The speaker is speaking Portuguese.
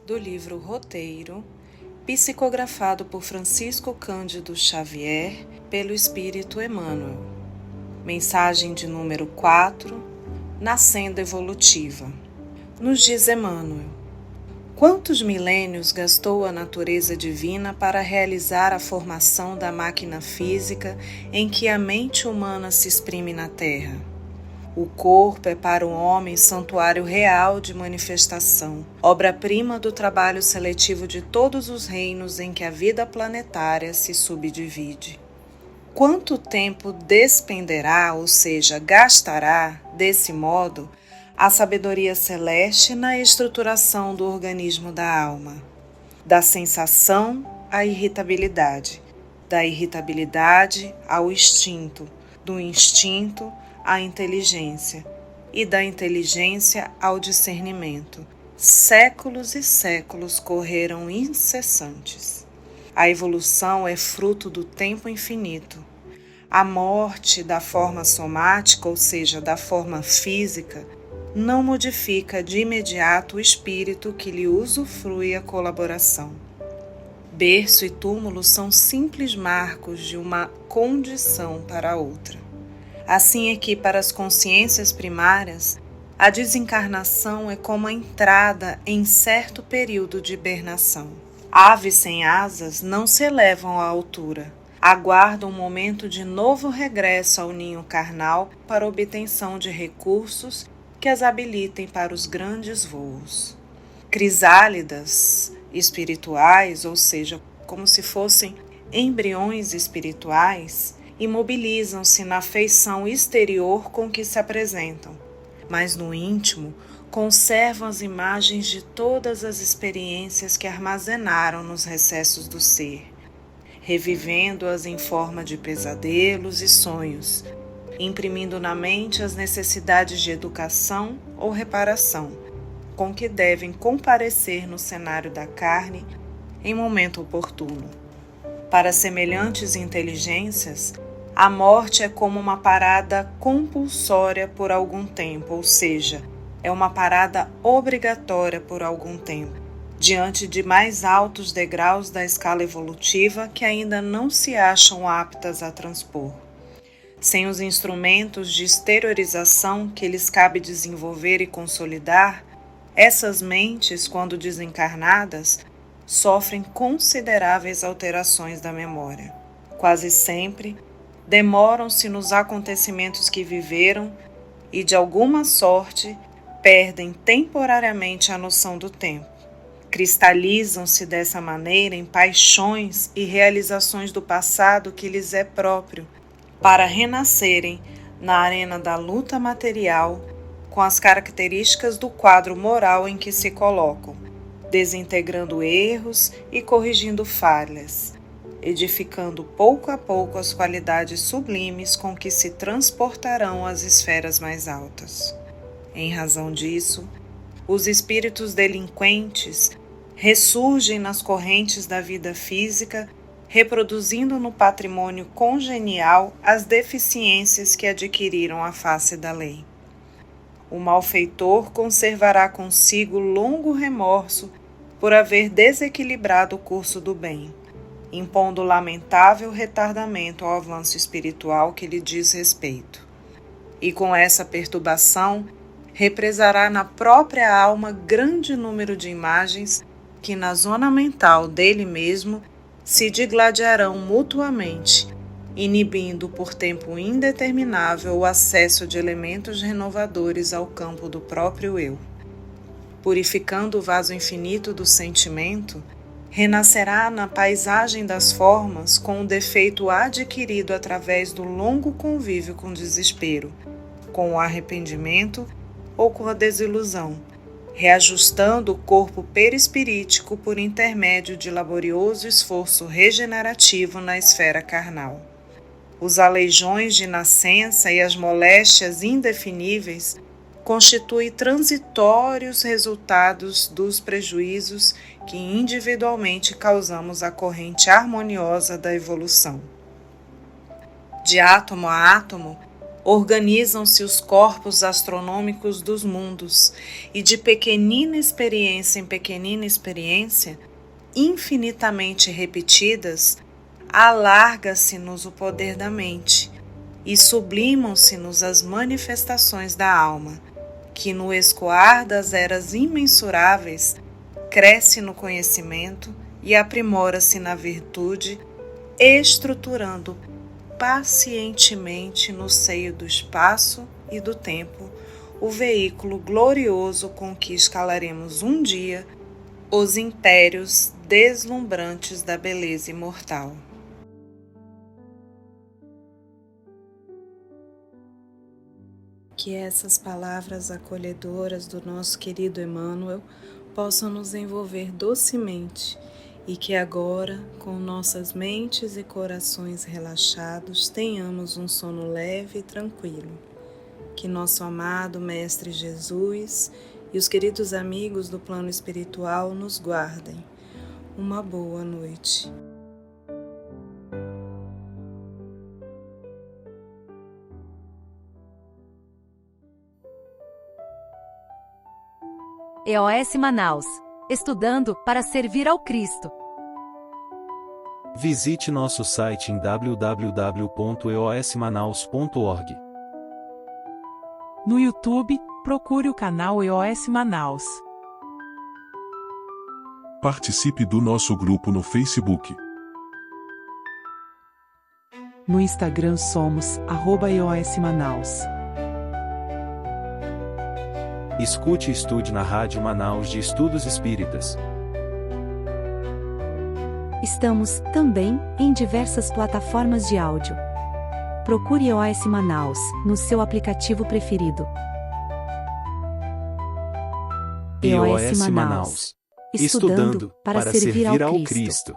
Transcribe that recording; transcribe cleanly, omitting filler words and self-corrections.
do livro Roteiro, psicografado por Francisco Cândido Xavier, pelo Espírito Emmanuel. Mensagem de número 4, na senda evolutiva. Nos diz Emmanuel: quantos milênios gastou a natureza divina para realizar a formação da máquina física em que a mente humana se exprime na Terra? O corpo é para o homem santuário real de manifestação, obra-prima do trabalho seletivo de todos os reinos em que a vida planetária se subdivide. Quanto tempo despenderá, ou seja, gastará, desse modo, a sabedoria celeste na estruturação do organismo da alma? Da sensação à irritabilidade, da irritabilidade ao instinto, do instinto à inteligência e da inteligência ao discernimento. Séculos e séculos correram incessantes. A evolução é fruto do tempo infinito. A morte da forma somática, ou seja, da forma física, não modifica de imediato o espírito que lhe usufrui a colaboração. Berço e túmulo são simples marcos de uma condição para outra. Assim é que, para as consciências primárias, a desencarnação é como a entrada em certo período de hibernação. Aves sem asas não se elevam à altura, aguardam um momento de novo regresso ao ninho carnal para obtenção de recursos que as habilitem para os grandes voos. Crisálidas espirituais, ou seja, como se fossem embriões espirituais, imobilizam-se na feição exterior com que se apresentam, mas no íntimo conservam as imagens de todas as experiências que armazenaram nos recessos do ser, revivendo-as em forma de pesadelos e sonhos, imprimindo na mente as necessidades de educação ou reparação, com que devem comparecer no cenário da carne em momento oportuno. Para semelhantes inteligências, a morte é como uma parada compulsória por algum tempo, ou seja, é uma parada obrigatória por algum tempo, diante de mais altos degraus da escala evolutiva que ainda não se acham aptas a transpor. Sem os instrumentos de exteriorização que lhes cabe desenvolver e consolidar, essas mentes, quando desencarnadas, sofrem consideráveis alterações da memória. Quase sempre, demoram-se nos acontecimentos que viveram e, de alguma sorte, perdem temporariamente a noção do tempo. Cristalizam-se dessa maneira em paixões e realizações do passado que lhes é próprio, para renascerem na arena da luta material com as características do quadro moral em que se colocam, desintegrando erros e corrigindo falhas, edificando pouco a pouco as qualidades sublimes com que se transportarão às esferas mais altas. Em razão disso, os espíritos delinquentes ressurgem nas correntes da vida física, reproduzindo no patrimônio congenial as deficiências que adquiriram à face da lei. O malfeitor conservará consigo longo remorso por haver desequilibrado o curso do bem, impondo lamentável retardamento ao avanço espiritual que lhe diz respeito. E com essa perturbação, represará na própria alma grande número de imagens que na zona mental dele mesmo se digladiarão mutuamente, inibindo por tempo indeterminável o acesso de elementos renovadores ao campo do próprio eu. Purificando o vaso infinito do sentimento, renascerá na paisagem das formas com o defeito adquirido através do longo convívio com o desespero, com o arrependimento ou com a desilusão, reajustando o corpo perispirítico por intermédio de laborioso esforço regenerativo na esfera carnal. Os aleijões de nascença e as moléstias indefiníveis constituem transitórios resultados dos prejuízos que individualmente causamos à corrente harmoniosa da evolução. De átomo a átomo, Organizam-se os corpos astronômicos dos mundos, e de pequenina experiência em pequenina experiência, infinitamente repetidas, alarga-se-nos o poder da mente, e sublimam-se-nos as manifestações da alma, que no escoar das eras imensuráveis cresce no conhecimento e aprimora-se na virtude, estruturando pacientemente no seio do espaço e do tempo o veículo glorioso com que escalaremos um dia os impérios deslumbrantes da beleza imortal. Que essas palavras acolhedoras do nosso querido Emmanuel possam nos envolver docemente e que agora, com nossas mentes e corações relaxados, tenhamos um sono leve e tranquilo. Que nosso amado Mestre Jesus e os queridos amigos do plano espiritual nos guardem. Uma boa noite. EOS Manaus. Estudando para servir ao Cristo. Visite nosso site em www.eosmanaus.org. No YouTube, procure o canal EOS Manaus. Participe do nosso grupo no Facebook. No Instagram somos @EOS Manaus. Escute e estude na Rádio Manaus de Estudos Espíritas. Estamos, também, em diversas plataformas de áudio. Procure EOS Manaus, no seu aplicativo preferido. EOS Manaus. Estudando para servir ao Cristo.